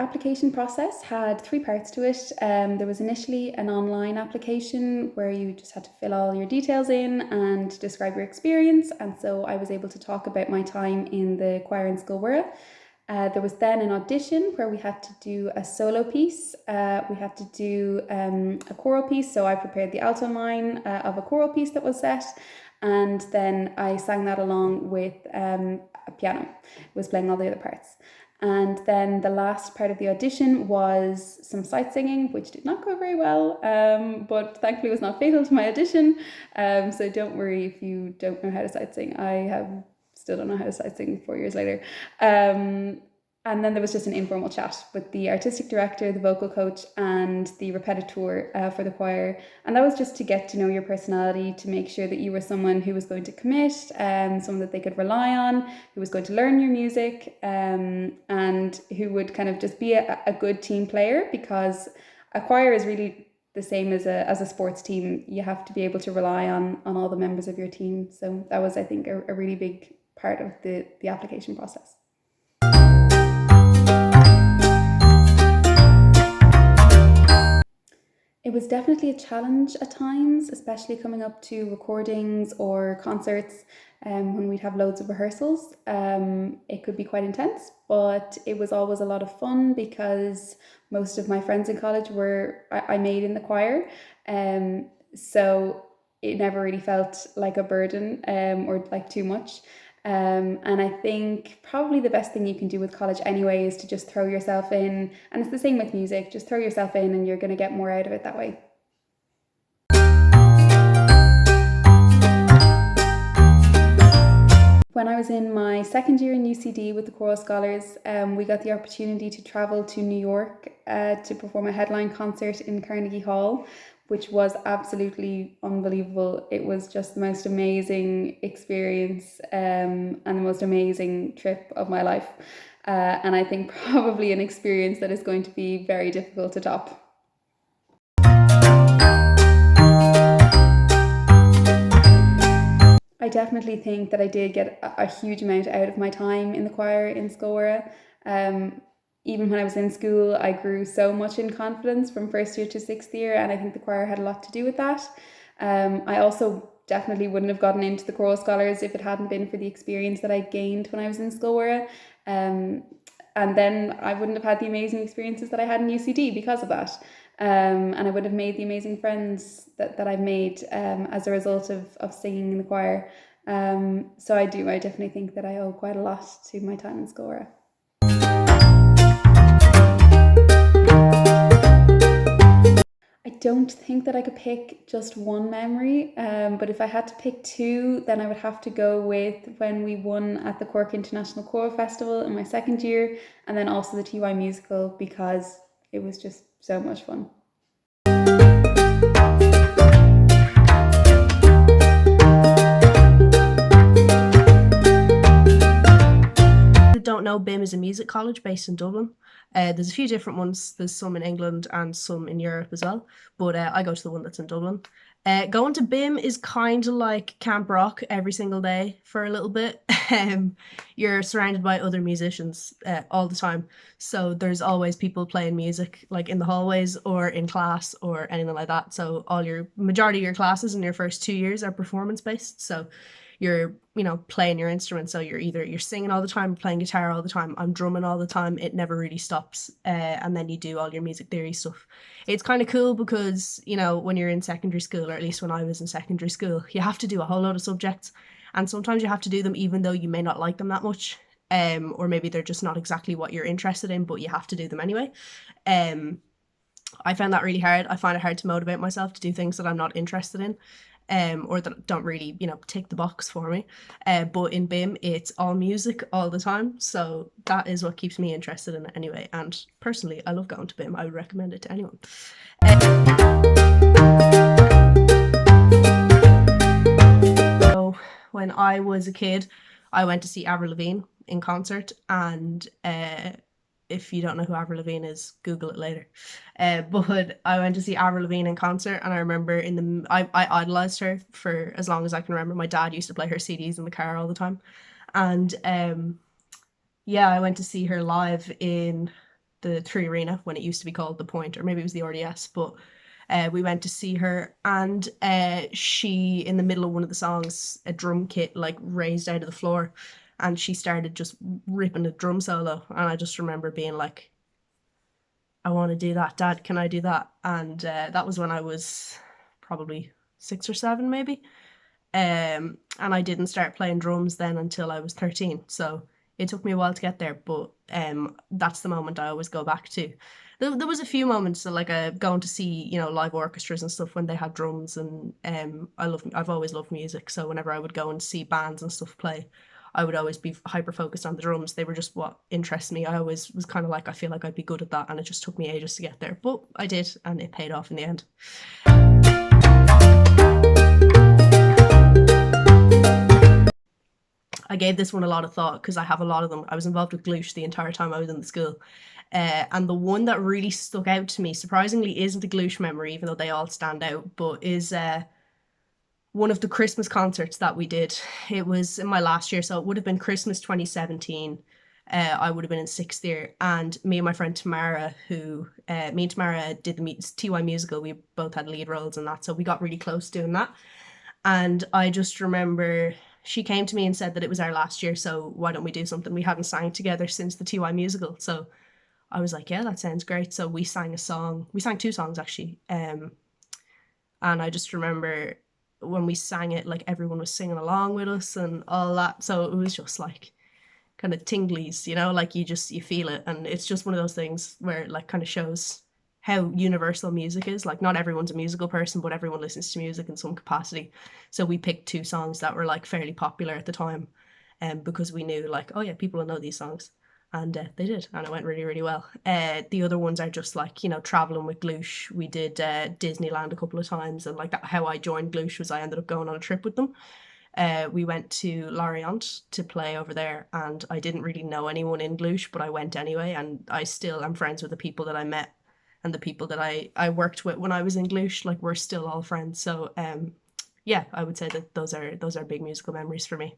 application process had three parts to it. There was initially an online application where you just had to fill all your details in and describe your experience. And so I was able to talk about my time in the choir in Scoil Mhuire. There was then an audition where we had to do a solo piece. We had to do a choral piece. So I prepared the alto line of a choral piece that was set. And then I sang that along with a piano. I was playing all the other parts. And then the last part of the audition was some sight singing, which did not go very well, but thankfully was not fatal to my audition. So don't worry if you don't know how to sight sing. Still don't know how to sight sing 4 years later. And then there was just an informal chat with the artistic director, the vocal coach, and the repetiteur for the choir. And that was just to get to know your personality, to make sure that you were someone who was going to commit, someone that they could rely on, who was going to learn your music, and who would kind of just be a good team player, because a choir is really the same as a sports team. You have to be able to rely on all the members of your team. So that was, I think, a really big part of the application process. It was definitely a challenge at times, especially coming up to recordings or concerts when we'd have loads of rehearsals. It could be quite intense, but it was always a lot of fun because most of my friends in college I made in the choir. So it never really felt like a burden or like too much. And I think probably the best thing you can do with college anyway is to just throw yourself in. And it's the same with music, just throw yourself in and you're going to get more out of it that way. When I was in my second year in UCD with the Choral Scholars, we got the opportunity to travel to New York to perform a headline concert in Carnegie Hall, which was absolutely unbelievable. It was just the most amazing experience and the most amazing trip of my life. And I think probably an experience that is going to be very difficult to top. I definitely think that I did get a huge amount out of my time in the choir in Scoil Mhuire. Even when I was in school, I grew so much in confidence from first year to sixth year, and I think the choir had a lot to do with that. I also definitely wouldn't have gotten into the Choral Scholars if it hadn't been for the experience that I gained when I was in Scoil Mhuire. And then I wouldn't have had the amazing experiences that I had in UCD because of that. And I would have made the amazing friends that I've made as a result of singing in the choir. So I definitely think that I owe quite a lot to my time in Scoil Mhuire. I don't think that I could pick just one memory, but if I had to pick two, then I would have to go with when we won at the Cork International Choral Festival in my second year, and then also the TY musical, because it was just so much fun. Don't know, BIMM is a music college based in Dublin. There's a few different ones. There's some in England and some in Europe as well, but I go to the one that's in Dublin. Going to BIMM is kind of like Camp Rock every single day for a little bit. You're surrounded by other musicians all the time, so there's always people playing music like in the hallways or in class or anything like that. So majority of your classes in your first 2 years are performance based, so you're playing your instrument, so you're singing all the time, playing guitar all the time. I'm drumming all the time. It never really stops. And then you do all your music theory stuff. It's kind of cool because when you're in secondary school, or at least when I was in secondary school, you have to do a whole lot of subjects, and sometimes you have to do them even though you may not like them that much, or maybe they're just not exactly what you're interested in, but you have to do them anyway. I found that really hard. I find it hard to motivate myself to do things that I'm not interested in. Or that don't really, tick the box for me. But in BIMM, it's all music all the time. So that is what keeps me interested in it anyway. And personally, I love going to BIMM. I would recommend it to anyone. So when I was a kid, I went to see Avril Lavigne in concert, and if you don't know who Avril Lavigne is, Google it later. But I went to see Avril Lavigne in concert, and I remember I idolized her for as long as I can remember. My dad used to play her CDs in the car all the time, and I went to see her live in the Three Arena when it used to be called the Point, or maybe it was the RDS, but we went to see her, and she, in the middle of one of the songs, a drum kit like raised out of the floor, and she started just ripping a drum solo, and I just remember being like, I want to do that, Dad, can I do that? And that was when I was probably 6 or 7 maybe. And I didn't start playing drums then until I was 13. So it took me a while to get there, but that's the moment I always go back to. There was a few moments like going to see, live orchestras and stuff when they had drums, and I've always loved music. So whenever I would go and see bands and stuff play, I would always be hyper focused on the drums. They were just what interests me. I always was kind of like, I feel like I'd be good at that, and it just took me ages to get there, but I did, and it paid off in the end. I gave this one a lot of thought because I have a lot of them. I was involved with Glúis the entire time I was in the school. And the one that really stuck out to me, surprisingly, isn't a Glúis memory, even though they all stand out, but is one of the Christmas concerts that we did. It was in my last year, so it would have been Christmas 2017. I would have been in 6th year, and me and my friend Tamara, me and Tamara did the TY musical. We both had lead roles in that, so we got really close doing that. And I just remember she came to me and said that it was our last year, so why don't we do something? We hadn't sang together since the TY musical, so I was like, yeah, that sounds great. So we sang a song. We sang 2 songs actually, and I just remember when we sang it, like everyone was singing along with us and all that. So it was just like kind of tinglies, like you feel it, and it's just one of those things where it like kind of shows how universal music is. Like not everyone's a musical person, but everyone listens to music in some capacity. So we picked 2 songs that were like fairly popular at the time, because we knew like, oh yeah, people will know these songs, and they did, and it went really, really well. The other ones are just like, traveling with Glúis. We did Disneyland a couple of times, and like that, how I joined Glúis was I ended up going on a trip with them. We went to Lorient to play over there, and I didn't really know anyone in Glúis, but I went anyway, and I still am friends with the people that I met and the people that I worked with when I was in Glúis. Like we're still all friends. So yeah, I would say that those are big musical memories for me.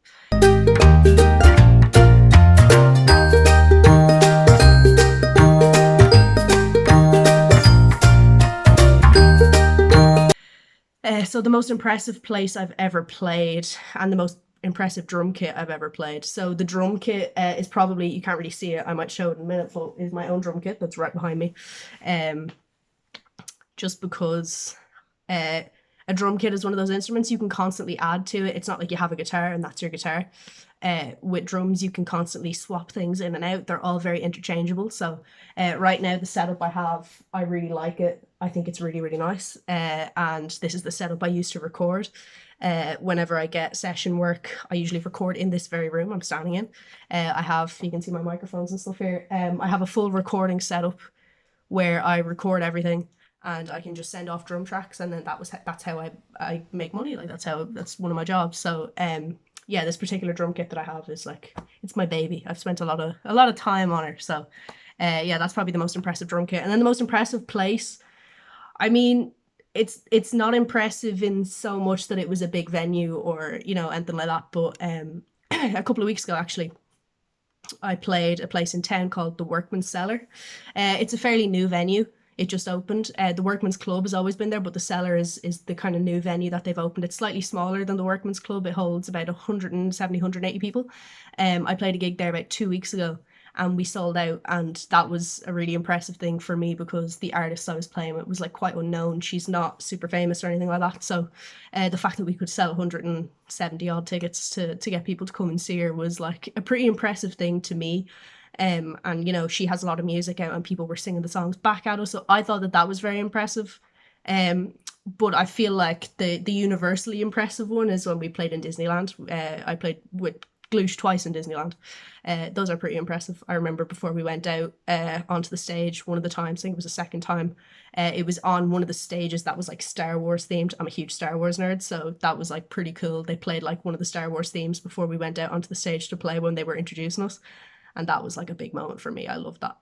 So the most impressive place I've ever played, and the most impressive drum kit I've ever played. So the drum kit is probably, you can't really see it, I might show it in a minute, but is my own drum kit that's right behind me. Just because a drum kit is one of those instruments you can constantly add to it. It's not like you have a guitar and that's your guitar. With drums, you can constantly swap things in and out. They're all very interchangeable. So right now, the setup I have, I really like it. I think it's really, really nice. And this is the setup I use to record. Whenever I get session work, I usually record in this very room I'm standing in. I have, you can see my microphones and stuff here. I have a full recording setup where I record everything, and I can just send off drum tracks, and then that's how I make money. Like that's one of my jobs. So yeah, this particular drum kit that I have is like, it's my baby. I've spent a lot of time on her. So yeah, that's probably the most impressive drum kit. And then the most impressive place, I mean, it's not impressive in so much that it was a big venue or anything like that, but a couple of weeks ago actually, I played a place in town called the Workman's Cellar. It's a fairly new venue. It just opened. The Workman's Club has always been there, but the Cellar is the kind of new venue that they've opened. It's slightly smaller than the Workman's Club. It holds about 170, 180 people. I played a gig there about 2 weeks ago, and we sold out, and that was a really impressive thing for me because the artist I was playing with was like quite unknown. She's not super famous or anything like that. So the fact that we could sell 170 odd tickets to get people to come and see her was like a pretty impressive thing to me. And she has a lot of music out and people were singing the songs back at us, so I thought that was very impressive. But I feel like the universally impressive one is when we played in Disneyland. I played with Glúis twice in Disneyland. Those are pretty impressive. I remember before we went out onto the stage, one of the times, I think it was the second time, it was on one of the stages that was like Star Wars themed. I'm a huge Star Wars nerd, so that was like pretty cool. They played like one of the Star Wars themes before we went out onto the stage to play when they were introducing us. And that was like a big moment for me. I loved that.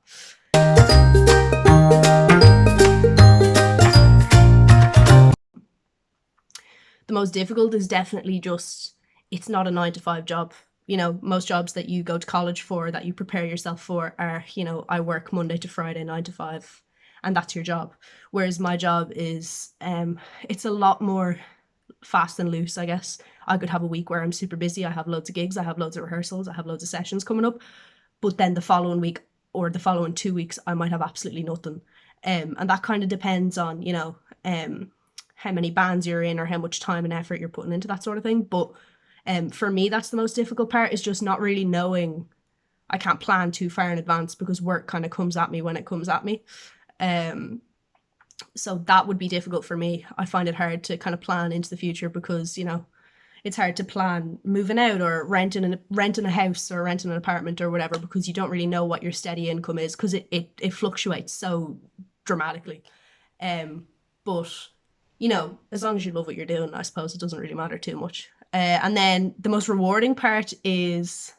The most difficult is definitely just, it's not a 9 to 5 job. most jobs that you go to college for, that you prepare yourself for, are, I work Monday to Friday, 9 to 5, and that's your job. Whereas my job is, it's a lot more fast and loose, I guess. I could have a week where I'm super busy. I have loads of gigs, I have loads of rehearsals, I have loads of sessions coming up. But then the following week or the following 2 weeks, I might have absolutely nothing. And that kind of depends on, how many bands you're in or how much time and effort you're putting into that sort of thing. But for me, that's the most difficult part, is just not really knowing. I can't plan too far in advance because work kind of comes at me when it comes at me. So that would be difficult for me. I find it hard to kind of plan into the future because, it's hard to plan moving out or renting a house or renting an apartment or whatever, because you don't really know what your steady income is, because it fluctuates so dramatically. But, as long as you love what you're doing, I suppose it doesn't really matter too much. And then the most rewarding part is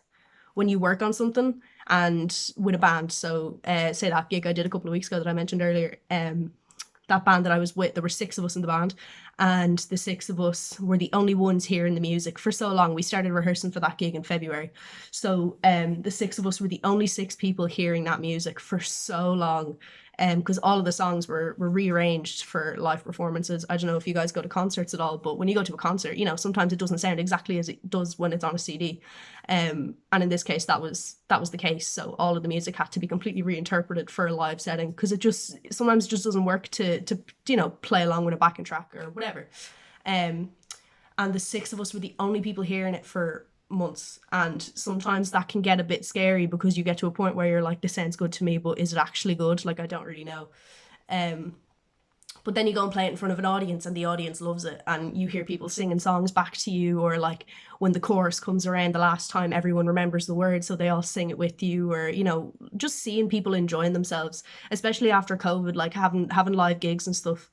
when you work on something and with a band. So say that gig I did a couple of weeks ago that I mentioned earlier, that band that I was with, there were 6 of us in the band, and the 6 of us were the only ones hearing the music for so long. We started rehearsing for that gig in February. So the 6 of us were the only 6 people hearing that music for so long, because all of the songs were rearranged for live performances. I don't know if you guys go to concerts at all, but when you go to a concert, sometimes it doesn't sound exactly as it does when it's on a CD. And in this case, that was the case. So all of the music had to be completely reinterpreted for a live setting, because it sometimes just doesn't work to play along with a backing track or whatever. And the 6 of us were the only people hearing it for months, and sometimes that can get a bit scary, because you get to a point where you're like, this sounds good to me, but is it actually good? Like, I don't really know. But then you go and play it in front of an audience, and the audience loves it, and you hear people singing songs back to you, or like when the chorus comes around the last time, everyone remembers the words, so they all sing it with you, or just seeing people enjoying themselves, especially after COVID, like having live gigs and stuff.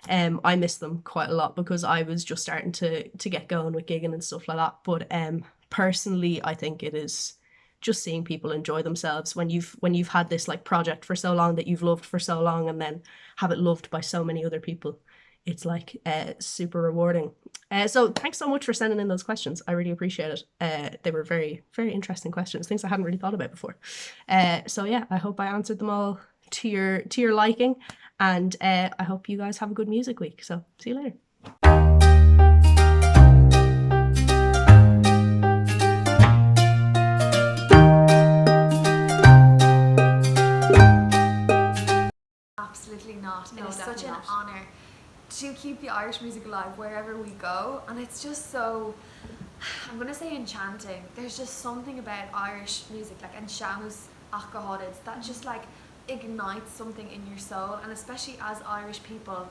I miss them quite a lot, because I was just starting to get going with gigging and stuff like that. But personally, I think it is just seeing people enjoy themselves when you've had this like project for so long that you've loved for so long, and then have it loved by so many other people. It's like super rewarding. So thanks so much for sending in those questions. I really appreciate it. They were very, very interesting questions, things I hadn't really thought about before. So yeah, I hope I answered them all to your liking, and I hope you guys have a good music week. So see you later. Absolutely not. No, it is such an not. honour to keep the Irish music alive wherever we go, and it's just so, I'm going to say enchanting. There's just something about Irish music, like an seamus achahodids, that just like ignites something in your soul, and especially as Irish people,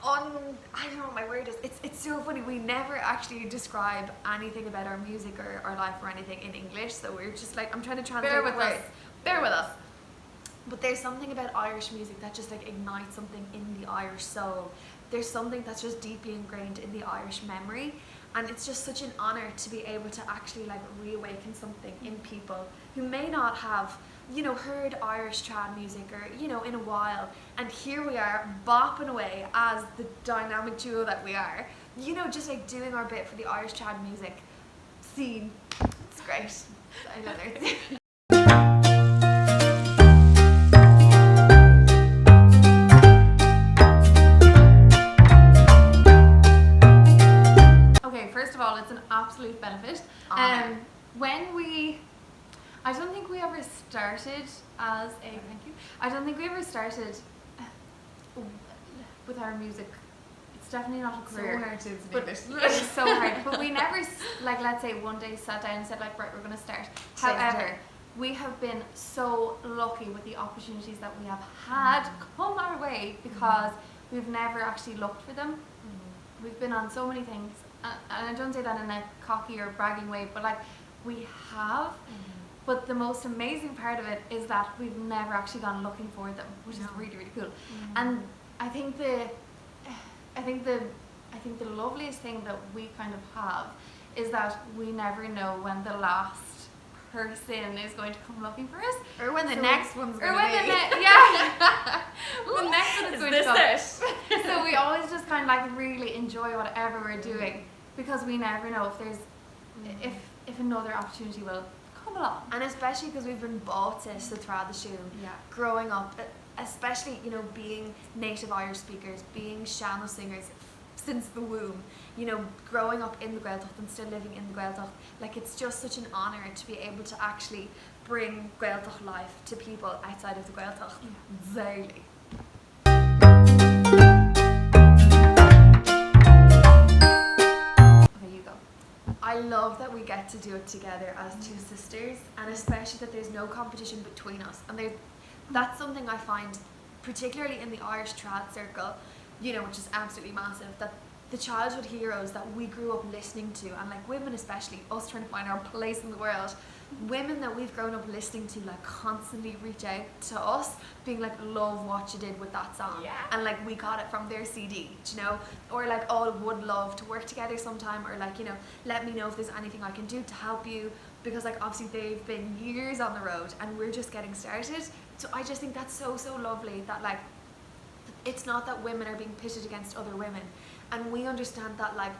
I don't know what my word is, it's so funny, we never actually describe anything about our music or our life or anything in English, so we're just like, I'm trying to translate Bear with us. But there's something about Irish music that just like ignites something in the Irish soul. There's something that's just deeply ingrained in the Irish memory, and it's just such an honour to be able to actually like reawaken something in people who may not have heard Irish trad music or in a while, and here we are bopping away as the dynamic duo that we are, just like doing our bit for the Irish trad music scene. It's great. I love it. First of all, it's an absolute benefit. I don't think we ever started as a I don't think we ever started with our music. It's definitely not a career. So hard to but it's so hard. But we never, like, let's say one day sat down and said like, right, we're going to start. However, we have been so lucky with the opportunities that we have had come our way, because we've never actually looked for them. We've been on so many things, and I don't say that in a cocky or bragging way, but like we have. But the most amazing part of it is that we've never actually gone looking for them, which is really, really cool. And I think the loveliest thing that we kind of have is that we never know when the last person is going to come looking for us, or when the next one's going to be. The next one is going to come. So we always just kind of like really enjoy whatever we're doing, because we never know if there's if another opportunity will come along. And especially because we've been bought this throughout the show. Yeah. Growing up, especially, you know, being native Irish speakers, being sean singers since the womb, you know, growing up in the Gaeltacht and still living in the Gaeltacht, like it's just such an honour to be able to actually bring Gaeltacht life to people outside of the Gaeltacht daily. Okay, you go. I love that we get to do it together as two sisters, and especially that there's no competition between us. And that's something I find, particularly in the Irish trad circle, you know, which is absolutely massive, that the childhood heroes that we grew up listening to, and like women especially, us trying to find our place in the world, women that we've grown up listening to like constantly reach out to us being like, love what you did with that song, and like we got it from their CD, you know, or like, oh, would love to work together sometime, or like, you know, let me know if there's anything I can do to help you, because like obviously they've been years on the road and we're just getting started. So I just think that's so lovely that like it's not that women are being pitted against other women, and we understand that like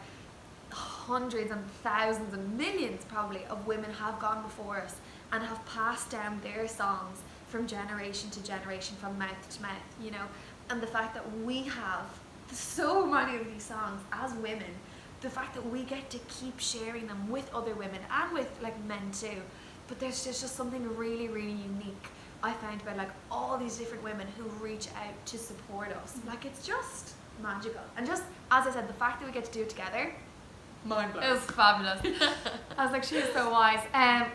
hundreds and thousands and millions probably of women have gone before us and have passed down their songs from generation to generation, from mouth to mouth, you know. And the fact that we have so many of these songs as women, the fact that we get to keep sharing them with other women and with like men too, but there's just something really unique I find about like all these different women who reach out to support us. Like it's just magical, and just as I said, the fact that we get to do it together, mind blowing. It was fabulous. I was like, she is so wise.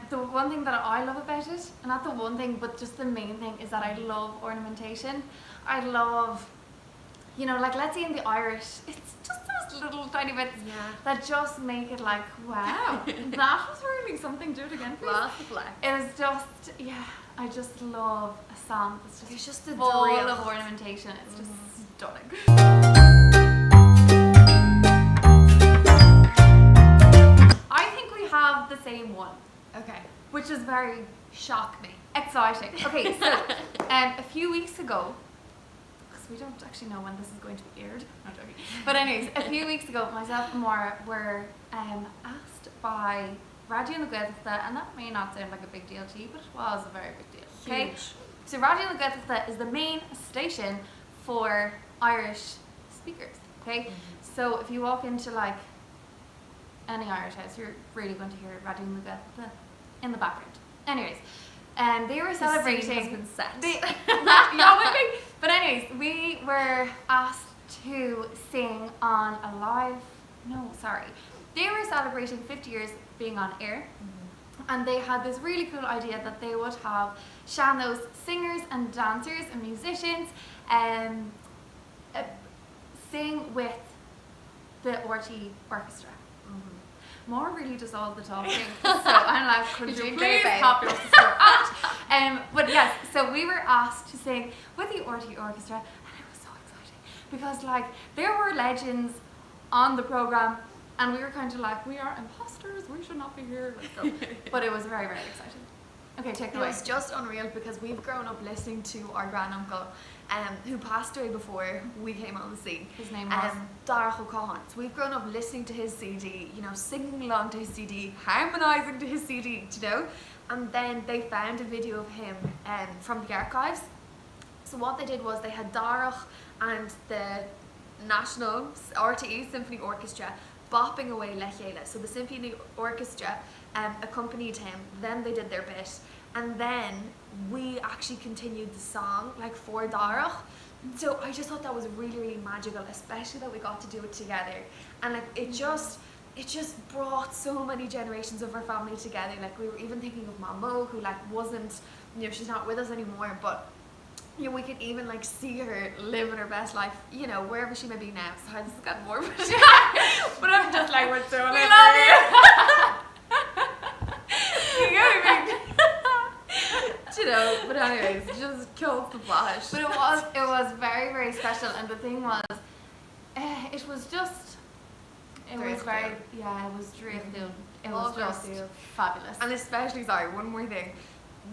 The one thing that I love about it, and not the one thing, but just the main thing, is that I love ornamentation. I love, you know, like let's say in the Irish, it's just those little tiny bits that just make it like, wow, that was really something. Do it again, please. Lots of flex. It was just, I just love a song that's just, It's just the full thrill of ornamentation. It's just stunning. I think we have the same one. Okay. Which is very shock me. Exciting. Okay, so a few weeks ago, because we don't actually know when this is going to be aired. I'm joking. But anyways, a few weeks ago, myself and Máire were asked by Radio na Gaeltachta, and that may not sound like a big deal to you, but it was a very big deal. Okay. Huge. So Radio na Gaeltachta is the main station for Irish speakers. Okay. So if you walk into like any Irish house, you're really going to hear Radio na Gaeltachta in the background. Anyways, they were celebrating. The scene has been set. But anyways, we were asked to sing on a live. No, sorry. They were celebrating 50 years being on air, and they had this really cool idea that they would have sean singers and dancers and musicians sing with the RT orchestra. Máire really does all the talking, so I'm like, could you please pop your sister out? But yes, so we were asked to sing with the RT orchestra, and it was so exciting because like there were legends on the programme, and we were kind of like, we are imposters, we should not be here, let's go. But it was very exciting. Okay, take it away. It was just unreal because we've grown up listening to our granduncle, who passed away before we came on the scene. His name was Corcoran. So we've grown up listening to his CD, you know, singing along to his CD, harmonising to his CD, you know. And then they found a video of him from the archives. So what they did was they had Darach and the National RTE Symphony Orchestra bopping away Lechéile. So the symphony orchestra accompanied him, then they did their bit, and then we actually continued the song like for Darach. So I just thought that was really magical, especially that we got to do it together, and like it just brought so many generations of our family together. Like we were even thinking of Mamo, who like wasn't, you know, she's not with us anymore, but you know, we could even like see her living her best life, you know, wherever she may be now. Sorry, this has gotten more, but I'm just like, we're so we love you. You know, but anyways, it just kills the flash. But it was very special, and the thing was, it was just, it was very, it was drifted. It was just fabulous. And especially, sorry, one more thing.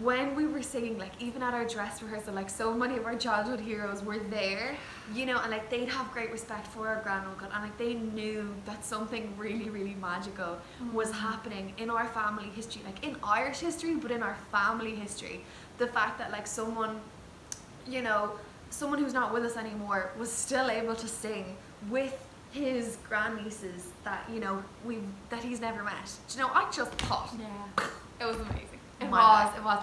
when we were singing, like even at our dress rehearsal, like so many of our childhood heroes were there, you know, and like they'd have great respect for our granduncle, and like they knew that something really, really magical was happening in our family history, like in Irish history, but in our family history. The fact that like someone, you know, someone who's not with us anymore was still able to sing with his grandnieces that, you know, that he's never met. Do you know, I just thought, It was amazing. It My was.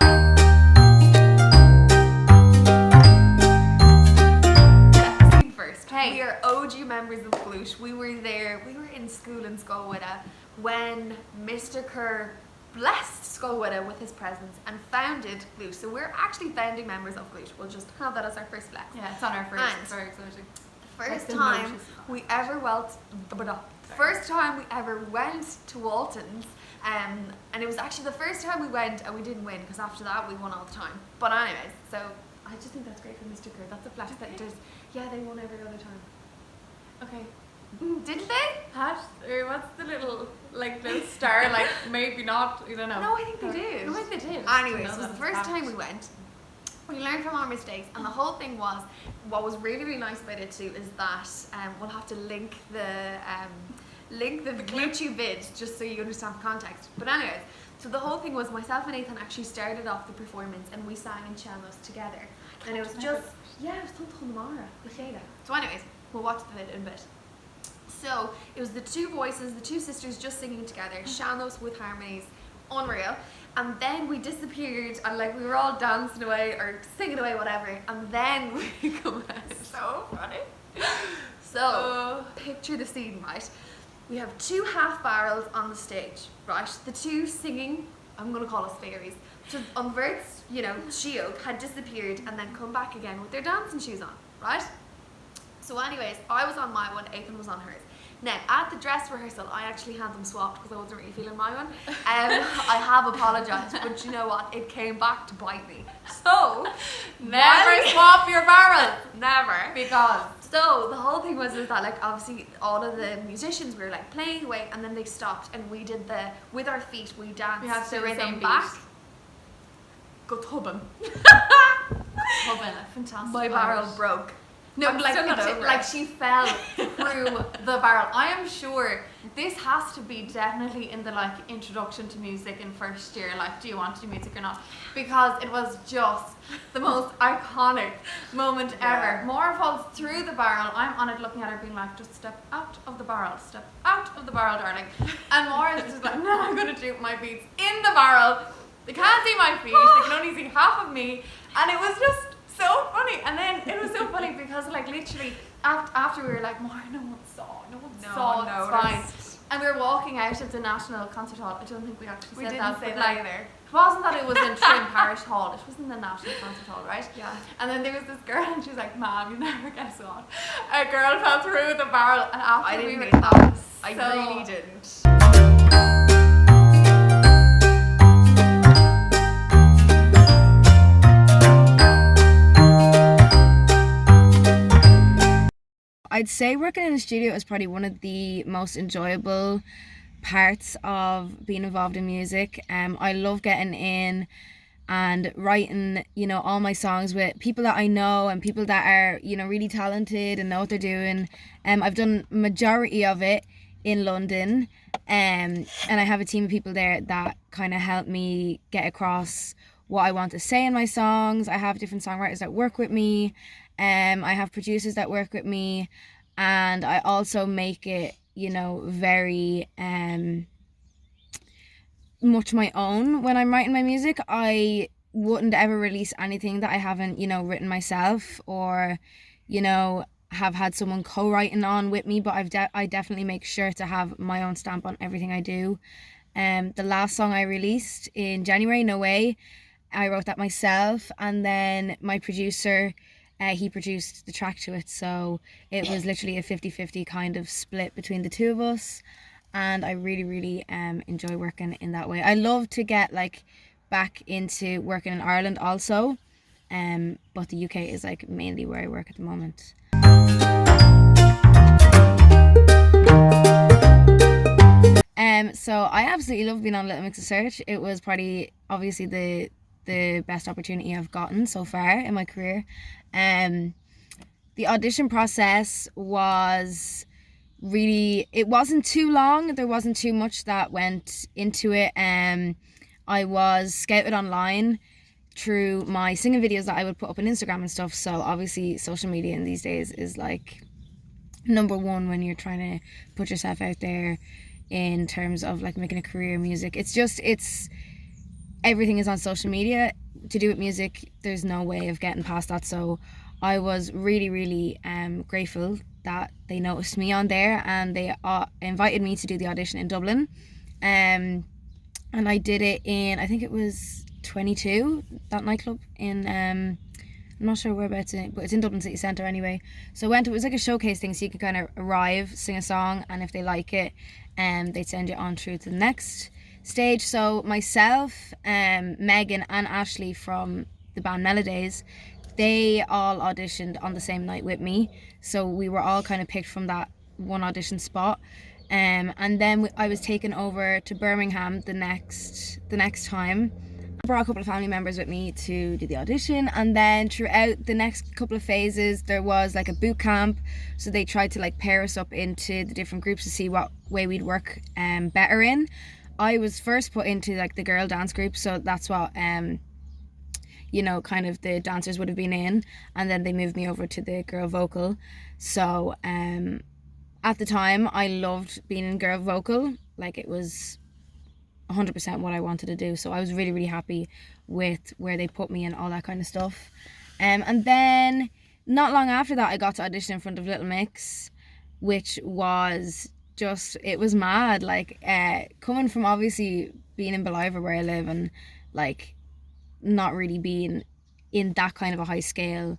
Scene first. Okay. We are OG members of Glúis. We were there. We were in school in Scoil Mhuire when Mr. Kerr blessed Scoil Mhuire with his presence and founded Glúis. So we're actually founding members of Glúis. We'll just have that as our first flex. Yeah, it's on our first. And It's very exciting. First the time notice. we ever first time we ever went to Walton's, and it was actually the first time we went and we didn't win, because after that we won all the time. But anyways, so I just think that's great for Mr. Kerr. That's a flex that does. Yeah, they won every other time. Okay. Didn't they? Or what's the little star? Like maybe not. I don't know. No, I think they did. No, I think they did. Anyways, it was the first time we went. We learned from our mistakes, and the whole thing was, what was really, really nice about it too is that we'll have to link the YouTube vid just so you understand the context. But anyways, so the whole thing was myself and Étáin actually started off the performance and we sang in cellos together, and it was just it was something Tamara with Shayla. So anyways, we'll watch the vid in a bit. So it was the two voices, the two sisters just singing together, sean-nós with harmonies, unreal. And then we disappeared, and like we were all dancing away or singing away, whatever. And then we come out. So funny. So picture the scene, right? We have two half barrels on the stage, right? The two singing, I'm gonna call us fairies. So on Vert's, you know, Shield had disappeared and then come back again with their dancing shoes on, right? So anyways, I was on my one, Étáin was on hers. Now, at the dress rehearsal, I actually had them swapped because I wasn't really feeling my one. I have apologised, but you know what? It came back to bite me. So, Never swap your barrels. never. Because So, the whole thing was is that, like, obviously, all of the musicians were, like, playing away, and then they stopped, and we did with our feet, we danced We have to the do the rhythm same back. beat. Go tubbing. fantastic. My barrel broke. No, I'm like, still not over like it. she fell through The barrel. I am sure this has to be definitely in the like introduction to music in first year. Like, do you want to do music or not? Because it was just the most iconic moment ever. Maura falls through the barrel. I'm on it looking at her being like, just step out of the barrel. Step out of the barrel, darling. And Maura's just like, no, I'm going to do my beats in the barrel. They can't see my feet. They can only see half of me. And it was just so funny. And then it was so funny because like literally after we were like, Maura, no one saw, it's fine. And we were walking out of the National Concert Hall. I don't think we actually said that. say but, that like, either. it wasn't that it was in Trim Parish Hall. It was in the National Concert Hall, right? Yeah. And then there was this girl and she was like, Mom, you never guess what? A girl fell through the barrel and after I we didn't were mean that. I so- really didn't. I'd say working in a studio is probably one of the most enjoyable parts of being involved in music. I love getting in and writing, you know, all my songs with people that I know and people that are, you know, really talented and know what they're doing. I've done majority of it in London, and I have a team of people there that kind of help me get across what I want to say in my songs. I have different songwriters that work with me. I have producers that work with me, and I also make it, you know, very much my own when I'm writing my music. I wouldn't ever release anything that I haven't, you know, written myself or, you know, have had someone co-writing on with me, but I definitely make sure to have my own stamp on everything I do. The last song I released in January, No Way, I wrote that myself, and then my producer, he produced the track to it, so it was literally a 50-50 kind of split between the two of us, and I really enjoy working in that way. I love to get like back into working in Ireland also, but the UK is like mainly where I work at the moment. So I absolutely love being on Little Mix of Search. It was probably obviously the the best opportunity I've gotten so far in my career. The audition process was really, it wasn't too long, there wasn't too much that went into it. I was scouted online through my singing videos that I would put up on Instagram and stuff. So obviously social media in these days is like number one when you're trying to put yourself out there in terms of like making a career in music. It's everything is on social media. To do with music, there's no way of getting past that. So I was really, really grateful that they noticed me on there, and they invited me to do the audition in Dublin. And I did it in, I think it was 22, that nightclub in, I'm not sure whereabouts in it, but it's in Dublin City Centre anyway. So I went, it was like a showcase thing, so you could kind of arrive, sing a song, and if they like it, they'd send you on through to the next stage. So myself, Megan and Ashley from the band Melodies, they all auditioned on the same night with me. So we were all kind of picked from that one audition spot. And then I was taken over to Birmingham the next time. I brought a couple of family members with me to do the audition, and then throughout the next couple of phases there was like a boot camp, so they tried to like pair us up into the different groups to see what way we'd work better in. I was first put into like the girl dance group, so that's what you know, kind of the dancers would have been in, and then they moved me over to the girl vocal. So at the time I loved being in girl vocal, like it was 100% what I wanted to do, so I was really, really happy with where they put me and all that kind of stuff. And then not long after that I got to audition in front of Little Mix, which was just, it was mad, like coming from obviously being in Beliver where I live, and like not really being in that kind of a high scale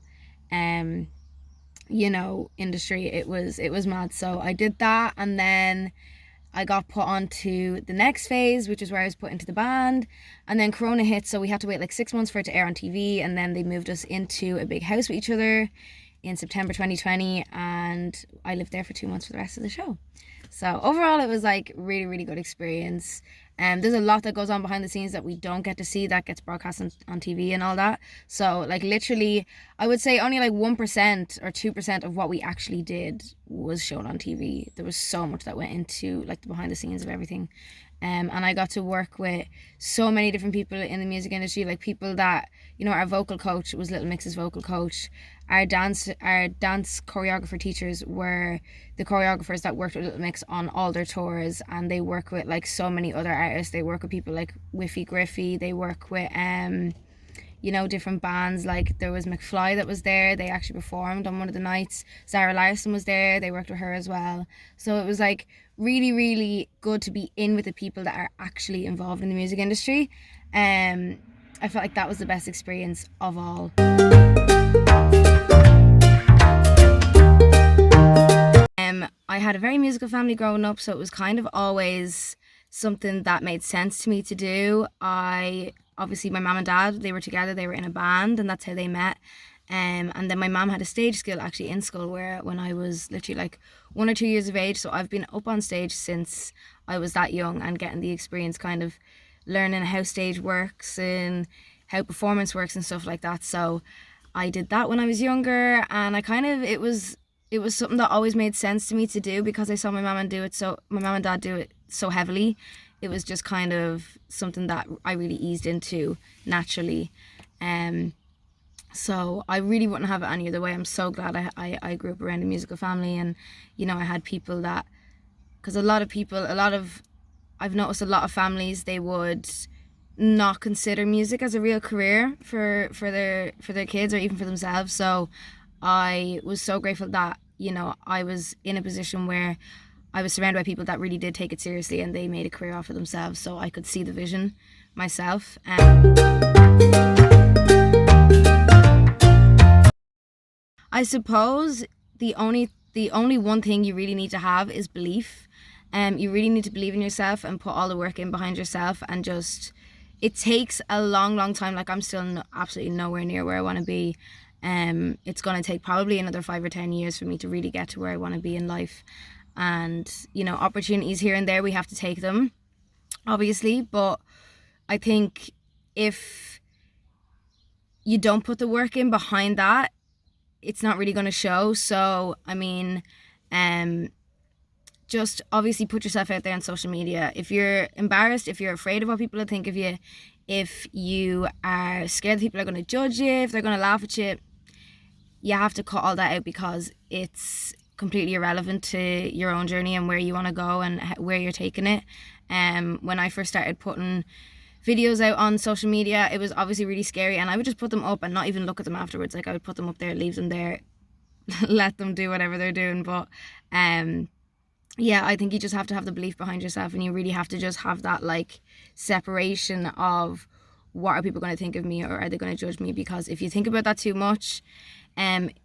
you know, industry, it was mad. So I did that, and then I got put onto the next phase, which is where I was put into the band, and then Corona hit, so we had to wait like 6 months for it to air on TV, and then they moved us into a big house with each other in September 2020, and I lived there for 2 months for the rest of the show. So overall it was like really, really good experience. There's a lot that goes on behind the scenes that we don't get to see, that gets broadcast on TV and all that. So like literally I would say only like 1% or 2% of what we actually did was shown on TV. There was so much that went into like the behind the scenes of everything. And I got to work with so many different people in the music industry, like people that, you know, our vocal coach was Little Mix's vocal coach. Our dance choreographer teachers were the choreographers that worked with Little Mix on all their tours, and they work with like so many other artists. They work with people like Whiffy Griffy, they work with you know, different bands, like there was McFly that was there, they actually performed on one of the nights. Zara Larson was there, they worked with her as well. So it was like really, really good to be in with the people that are actually involved in the music industry. I felt like that was the best experience of all. I had a very musical family growing up, so it was kind of always something that made sense to me to do. Obviously my mum and dad, they were together, they were in a band, and that's how they met. And then my mum had a stage school actually in Scoil Mhuire when I was literally like 1 or 2 years of age. So I've been up on stage since I was that young, and getting the experience kind of learning how stage works and how performance works and stuff like that. So I did that when I was younger, and I kind of, it was something that always made sense to me to do because I saw my mum and dad do it so heavily. It was just kind of something that I really eased into naturally. So I really wouldn't have it any other way. I'm so glad I grew up around a musical family, and you know, I had people that, because I've noticed a lot of families, they would not consider music as a real career for their kids or even for themselves. So I was so grateful that, you know, I was in a position where I was surrounded by people that really did take it seriously, and they made a career off of themselves, so I could see the vision myself. I suppose the only one thing you really need to have is belief. You really need to believe in yourself and put all the work in behind yourself, and just, it takes a long time. Like I'm still absolutely nowhere near where I want to be. It's going to take probably another 5 or 10 years for me to really get to where I want to be in life. And, you know, opportunities here and there, we have to take them, obviously. But I think if you don't put the work in behind that, it's not really going to show. So I mean, just obviously put yourself out there on social media. If you're embarrassed, if you're afraid of what people will think of you, if you are scared that people are going to judge you, if they're going to laugh at you, you have to cut all that out, because it's completely irrelevant to your own journey and where you want to go and where you're taking it. When I first started putting videos out on social media, it was obviously really scary, and I would just put them up and not even look at them afterwards. Like, I would put them up there, leave them there, let them do whatever they're doing. But yeah, I think you just have to have the belief behind yourself, and you really have to just have that like separation of, what are people going to think of me, or are they going to judge me? Because if you think about that too much,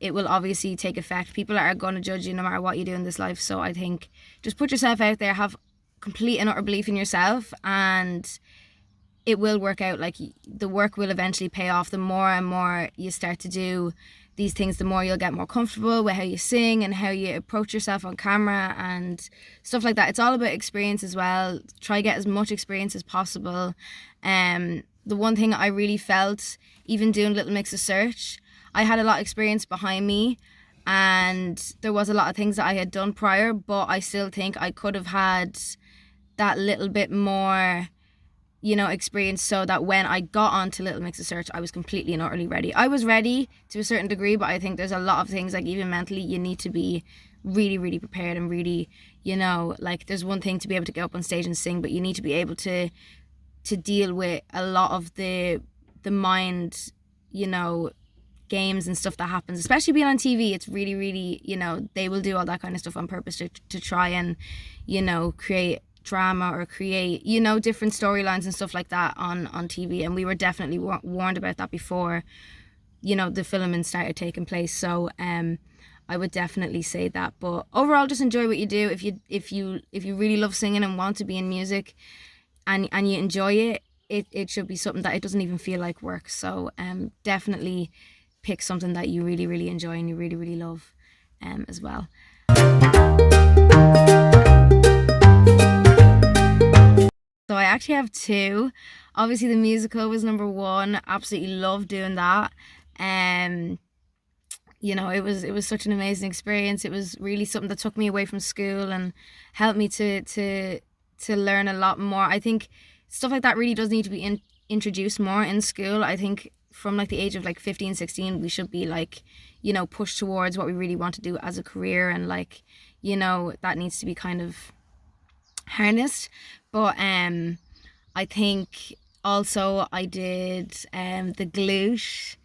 it will obviously take effect. People are going to judge you no matter what you do in this life. So I think just put yourself out there, have complete and utter belief in yourself, and it will work out. Like, the work will eventually pay off. The more and more you start to do these things, the more you'll get more comfortable with how you sing and how you approach yourself on camera and stuff like that. It's all about experience as well. Try get as much experience as possible. The one thing I really felt, even doing Little Mix of Search, I had a lot of experience behind me, and there was a lot of things that I had done prior, but I still think I could have had that little bit more, you know, experience, so that when I got onto Little Mix of Search, I was completely and utterly ready. I was ready to a certain degree, but I think there's a lot of things, like even mentally, you need to be really, really prepared and really, you know, like, there's one thing to be able to get up on stage and sing, but you need to be able to deal with a lot of the mind, you know, games and stuff that happens, especially being on TV. It's really, really, you know, they will do all that kind of stuff on purpose to try and, you know, create drama or create, you know, different storylines and stuff like that on TV. And we were definitely warned about that before, you know, the filming started taking place. So I would definitely say that. But overall, just enjoy what you do. If you really love singing and want to be in music, and you enjoy it should be something that it doesn't even feel like work. So definitely pick something that you really, really enjoy and you really, really love as well. So I actually have two. Obviously the musical was number one. Absolutely loved doing that. You know, it was such an amazing experience. It was really something that took me away from school and helped me to learn a lot more. I think stuff like that really does need to be introduced more in school. I think from like the age of like 15, 16, we should be like, you know, pushed towards what we really want to do as a career, and like, you know, that needs to be kind of harnessed. But I think also I did the Glute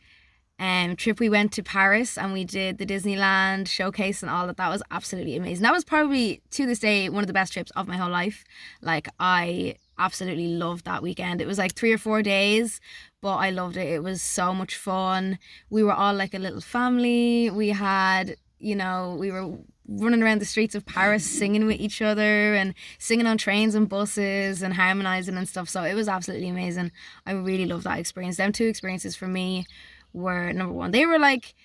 trip. We went to Paris and we did the Disneyland showcase and all that. That was absolutely amazing. That was probably, to this day, one of the best trips of my whole life. Like, I absolutely loved that weekend. It was like 3 or 4 days, but I loved it. It was so much fun. We were all like a little family. We had, you know, we were running around the streets of Paris singing with each other and singing on trains and buses and harmonizing and stuff. So it was absolutely amazing. I really loved that experience. Them two experiences for me were number one. They were like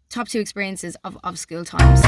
top 2 experiences of school times.